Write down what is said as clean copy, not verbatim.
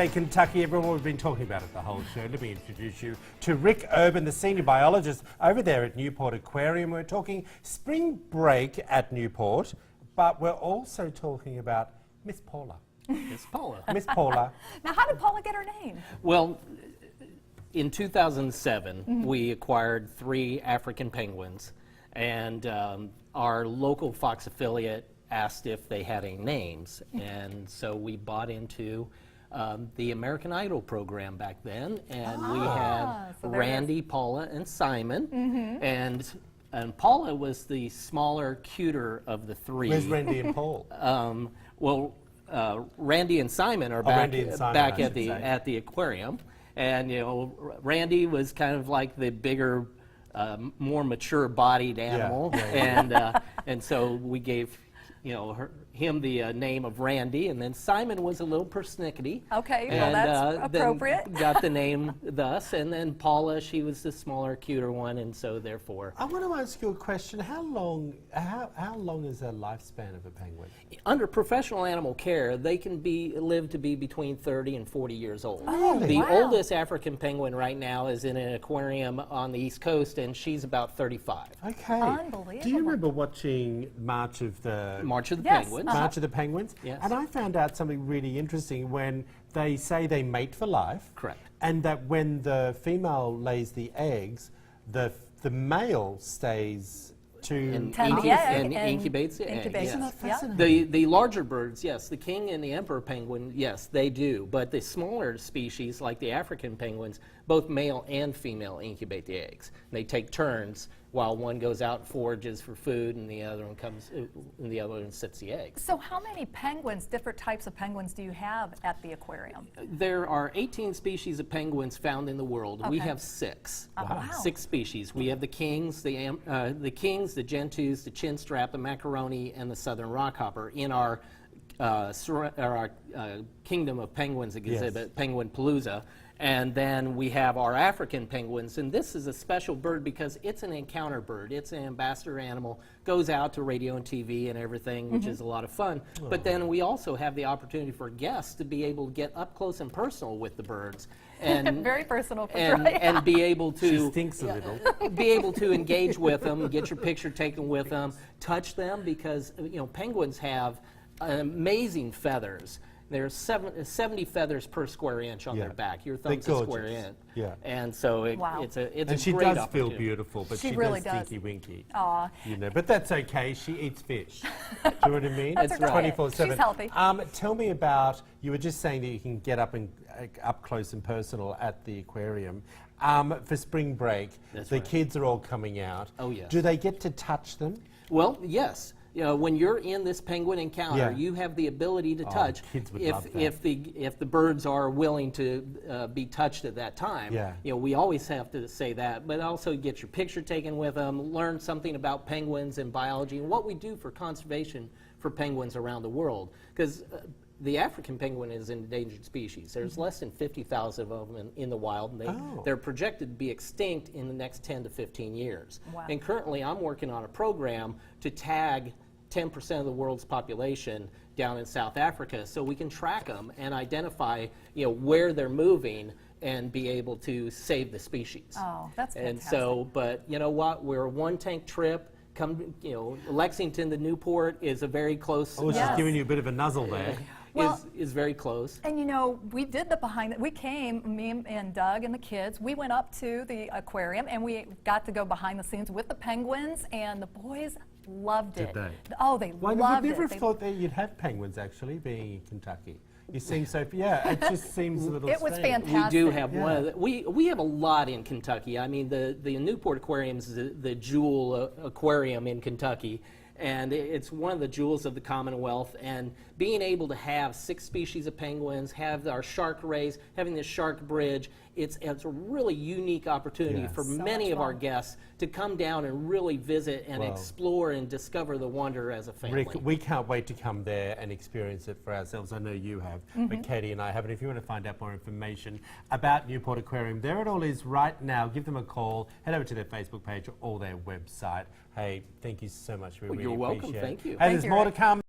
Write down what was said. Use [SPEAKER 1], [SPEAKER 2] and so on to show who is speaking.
[SPEAKER 1] Hey, Kentucky, everyone, we've been talking about it the whole show. Let me introduce you to Rick Urban, the senior biologist over there at Newport Aquarium. We're talking spring break at Newport, but we're also talking about Miss Paula.
[SPEAKER 2] Miss Paula.
[SPEAKER 1] Miss Paula.
[SPEAKER 3] Now, how did Paula get her name?
[SPEAKER 2] Well, in 2007, we acquired 3 African penguins, and our local Fox affiliate asked if they had any names, and so we bought into the American Idol program back then, and we had
[SPEAKER 3] so
[SPEAKER 2] Randy, Paula, and Simon, and Paula was the smaller, cuter of the 3.
[SPEAKER 1] Where's Randy and Paul?
[SPEAKER 2] Randy and Simon are back at the aquarium, and you know, Randy was kind of like the bigger, more mature-bodied animal, and so we gave him the name of Randy, and then Simon was a little persnickety.
[SPEAKER 3] Okay,
[SPEAKER 2] and,
[SPEAKER 3] well that's appropriate.
[SPEAKER 2] Then got the name thus, and then Paula, she was the smaller, cuter one, and so therefore.
[SPEAKER 1] I want to ask you a question. How long is the lifespan of a penguin?
[SPEAKER 2] Under professional animal care, they can live to be between 30 and 40 years old.
[SPEAKER 1] Oh, really?
[SPEAKER 2] The oldest African penguin right now is in an aquarium on the East Coast, and she's about 35.
[SPEAKER 1] Okay.
[SPEAKER 3] Unbelievable.
[SPEAKER 1] Do you remember watching March of the
[SPEAKER 2] Penguins?
[SPEAKER 1] March of the Penguins?
[SPEAKER 2] Yes.
[SPEAKER 1] And I found out something really interesting when they say they mate for life.
[SPEAKER 2] Correct.
[SPEAKER 1] And that when the female lays the eggs, the male stays to
[SPEAKER 2] incubates the egg.
[SPEAKER 3] Incubation,
[SPEAKER 2] Yes. The larger birds, yes, the king and the emperor penguin, yes, they do. But the smaller species, like the African penguins, both male and female incubate the eggs. They take turns while one goes out and forages for food, and the other one sits the eggs.
[SPEAKER 3] So how many penguins, different types of penguins, do you have at the aquarium?
[SPEAKER 2] There are 18 species of penguins found in the world. We have 6.
[SPEAKER 3] Wow.
[SPEAKER 2] 6 species. We have the kings, the gentoos, the chinstrap, the macaroni, and the southern rockhopper in our Kingdom of Penguins exhibit, Penguin Palooza. And then we have our African penguins, and this is a special bird because it's an encounter bird. It's an ambassador animal, goes out to radio and TV and everything, which is a lot of fun. But then we also have the opportunity for guests to be able to get up close and personal with the birds. And
[SPEAKER 3] very personal for
[SPEAKER 2] and be able to
[SPEAKER 1] She stinks a little.
[SPEAKER 2] be able to engage with them, get your picture taken with them, touch them, because penguins have amazing feathers. There's 70 feathers per square inch on their back. Your thumb's a square inch.
[SPEAKER 1] Yeah.
[SPEAKER 2] And so it's a
[SPEAKER 1] And
[SPEAKER 2] great
[SPEAKER 1] she does
[SPEAKER 2] opportunity.
[SPEAKER 1] feel beautiful, but
[SPEAKER 3] She
[SPEAKER 1] she
[SPEAKER 3] really
[SPEAKER 1] does
[SPEAKER 3] does.
[SPEAKER 1] stinky winky.
[SPEAKER 3] Aw.
[SPEAKER 1] But that's okay. She eats fish. Do you know what I mean?
[SPEAKER 3] That's right.
[SPEAKER 1] 24/7.
[SPEAKER 3] She's healthy.
[SPEAKER 1] Tell me about. You were just saying that you can get up close and personal at the aquarium. For spring break, the kids are all coming out.
[SPEAKER 2] Oh, yes.
[SPEAKER 1] Do they get to touch them?
[SPEAKER 2] Well, yes. When you're in this penguin encounter, you have the ability to touch.
[SPEAKER 1] Kids would love that.
[SPEAKER 2] If the birds are willing to be touched at that time.
[SPEAKER 1] Yeah.
[SPEAKER 2] We always have to say that, but also get your picture taken with them, learn something about penguins and biology and what we do for conservation for penguins around the world. Because the African penguin is an endangered species. There's less than 50,000 of them in the wild, and they're projected to be extinct in the next 10 to 15 years.
[SPEAKER 3] Wow.
[SPEAKER 2] And currently, I'm working on a program to tag 10% of the world's population down in South Africa, so we can track them and identify, where they're moving and be able to save the species.
[SPEAKER 3] Oh, that's fantastic.
[SPEAKER 2] And so, but you know what? We're a one-tank trip. Lexington to Newport is a very close.
[SPEAKER 1] Oh, she's giving you a bit of a nuzzle there.
[SPEAKER 2] Is very close.
[SPEAKER 3] And we did we came, me and Doug and the kids, we went up to the aquarium and we got to go behind the scenes with the penguins, and the boys loved it.
[SPEAKER 1] Did they?
[SPEAKER 3] Oh, they
[SPEAKER 1] Well,
[SPEAKER 3] loved
[SPEAKER 1] I would never
[SPEAKER 3] it.
[SPEAKER 1] have thought that you'd have penguins, actually, being in Kentucky. You seem so, it just seems a little
[SPEAKER 3] It was
[SPEAKER 1] strange.
[SPEAKER 3] fantastic.
[SPEAKER 2] We do have one of the, we have a lot in Kentucky. I mean, the Newport Aquarium is the jewel aquarium in Kentucky, and it's one of the jewels of the Commonwealth. And being able to have 6 species of penguins, have our shark rays, having this shark bridge, it's a really unique opportunity for many of our guests to come down and really visit and explore and discover the wonder as a family.
[SPEAKER 1] Rick, we can't wait to come there and experience it for ourselves. I know you have, but Katie and I haven't. If you want to find out more information about Newport Aquarium, there it all is right now. Give them a call. Head over to their Facebook page or their website. Hey, thank you so much. We really
[SPEAKER 2] You're welcome.
[SPEAKER 1] appreciate it.
[SPEAKER 2] Thank you.
[SPEAKER 1] Hey, there's more to come.